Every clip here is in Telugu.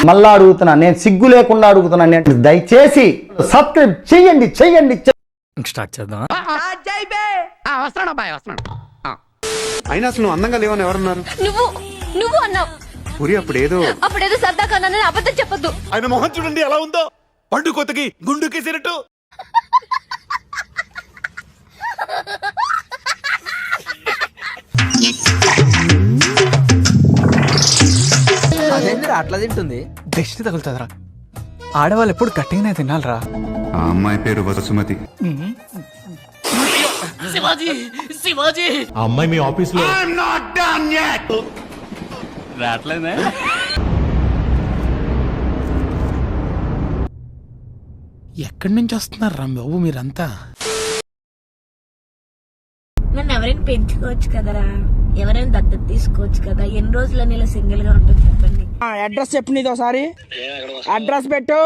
మళ్ళా అడుగుతున్నా, నేను సిగ్గు లేకుండా అడుగుతున్నా, నేను దయచేసి సబ్స్క్రైబ్ చెయ్యండి చెయ్యండి. స్టార్ట్ చేద్దాం. అయినా అసలు నువ్వు అందంగా లేవని ఎవరన్నారు? నువ్వు అన్నావు. అప్పుడేదో సరదాగా అన్నానని అబద్ధం చెప్పొద్దు. ఆయన మొహం చూడండి ఎలా ఉందో, పండు కొత్తకి గుండుకేసినట్టు. అట్లా తింటుంది, దిష్టి తగులుతుందిరా. ఆడవాళ్ళు ఎప్పుడు గట్టిగానే తినాలరా. ఆ అమ్మాయి పేరు వసుమతి. శివాజీ ఆ అమ్మాయి మీ ఆఫీస్ లో రాట్లేదే. ఎక్కడి నుంచి వస్తున్నారు రా బాబు మీరంతా? నన్ను ఎవరైనా పెంచుకోవచ్చు కదరా, ఎవరైనా దత్తత తీసుకోవచ్చు కదా. ఎన్ని రోజులని ఇలా సింగిల్ గా ఉంటుంది చెప్పండి. అడ్రస్ చెప్పు, నీది ఒకసారి అడ్రస్ పెట్టు,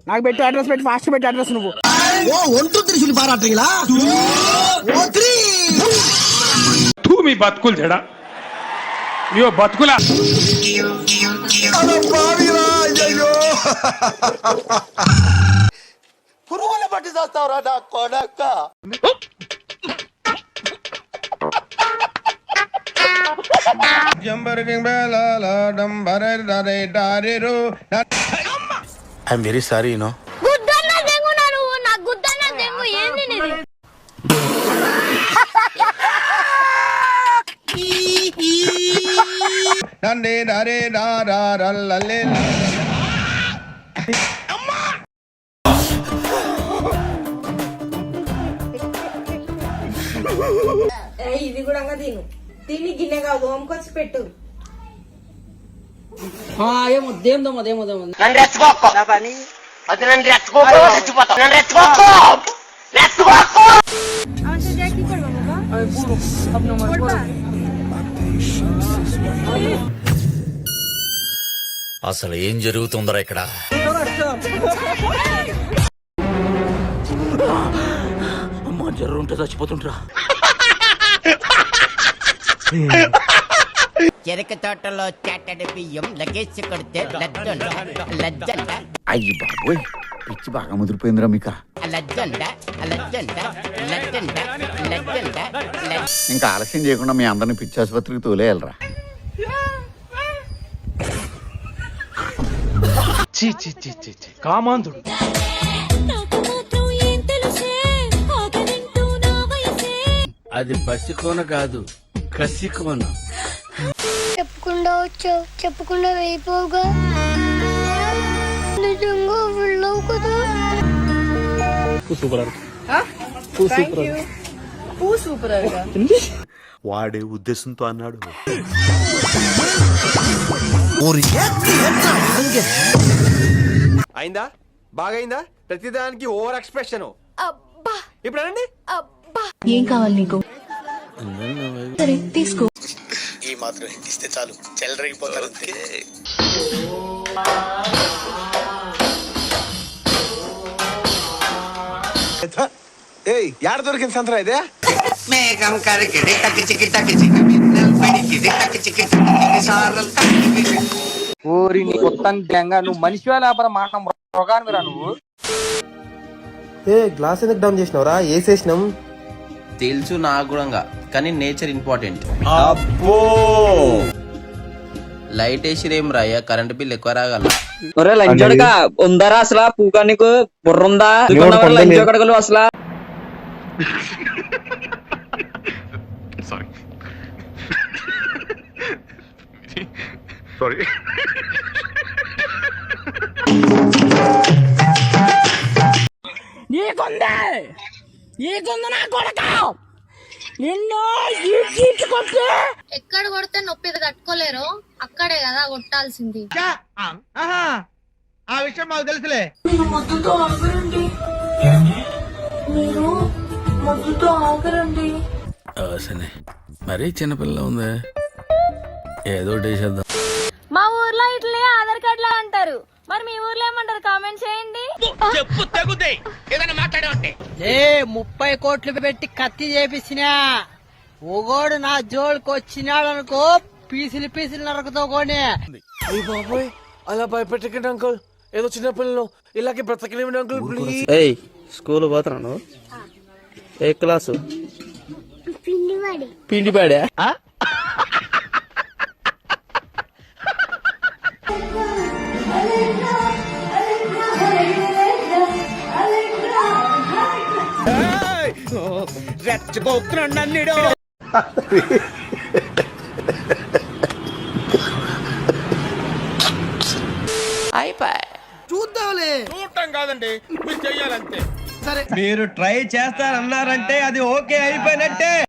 నాకు పెట్టు అడ్రస్ పెట్టు, ఫాస్ట్ పెట్టు అడ్రస్. నువ్వు మీ బతుకులు చెడా, ఇయో బతుకులా. పురుగులు పట్టి చేస్తావురా నా కొడక. I'm very sorry no. ఇది కూడా తిను, తిని గిన్నె కాదు ఓంకొచ్చి పెట్టు. అసలు ఏం జరుగుతుందరా ఇక్కడ? అమ్మా జ్వరం ఉంటే చచ్చిపోతుంటరా. చెరక తోటలో చాటడి బియ్యం లగేసి కొడితే లజ్జంట. అయ్యి బాబోయ్, పిచ్చి బాగా ముదిరిపోయిందిరా మీక. ఇంకా ఆలస్యం చేయకుండా మీ అందరిని పిచ్చి ఆసుపత్రికి తోలేయాలరా. కామాంధుడు. అది బసికోన కాదు, కసికోన. చెప్పకుండా వచ్చావు, చెప్పకుండా వెళ్ళిపోగా. నిజంగా వెళ్ళవు కదా. వాడే ఉద్దేశంతో అన్నాడు. అయిందా? బాగైందా? ప్రతిదానికి ఓవర్ ఎక్స్ప్రెషన్. ఇప్పుడు అనండి. ఏం కావాలి నీకు? సరే తీసుకో. ఈ మాత్రం ఇస్తే చాలు, చెల్లరగిపోతారు. యాడ దొరికింది సంతరా ఇదే? మేఘం కరికిడి ఓరి నీ కొత్త గ్యాంగా, నువ్వు మనిషి లేకపోతే మాట మృగానివిరా నువ్వు. గ్లాస్ ఎందుకు డౌన్ చేసినవరా? వేసేసినాం. తెలుసు నాకు కూడా, కానీ నేచర్ ఇంపార్టెంట్. లైట్ వేసిరేం రాయ్యా, కరెంట్ బిల్ ఎక్కువ రాగల. లంచోడక ఉందరా అసలు? పూగా నీకు బుర్రుందా? లంచోకడగలు అసలు. సారీ. నీకుంది నా కొడక. నిన్ను ఎక్కడ కొడితే నొప్పి తట్టుకోలేరు, అక్కడే కదా కొట్టాల్సింది. ఆ విషయం మాకు తెలుసులే. మరీ చిన్నపిల్ల ఉంది, ఏదో చేద్దాం. మా ఊర్లో ఇట్లే ఆధార్ కార్డు లా అంటారు, మరి మీ ఊర్లో ఏమంటారు? కామెంట్ చేయండి. 30 కోట్లు పెట్టి కత్తి చేపించినా, ఒగోడు నా జోలికి వచ్చినాడు అనుకో పీసులు పీసులు నరకుతావు కోని. అయ్య బాబోయ్, అలా భయపెట్టకండి అంకుల్. ఏదో చిన్న పిల్లలు ఇలాగే బ్రతకలేమండి అంకుల్ ప్లీజ్. ఏయ్ స్కూల్ పోతున్నాను. ఏ క్లాసు? పిండిపాడా? రెచ్చగొస్తున్నాడు నన్ను. చూడటం కాదండి, మీరు చెయ్యాలంతే. మీరు ట్రై చేస్తారన్నారంటే అది ఓకే అయిపోయినట్టే.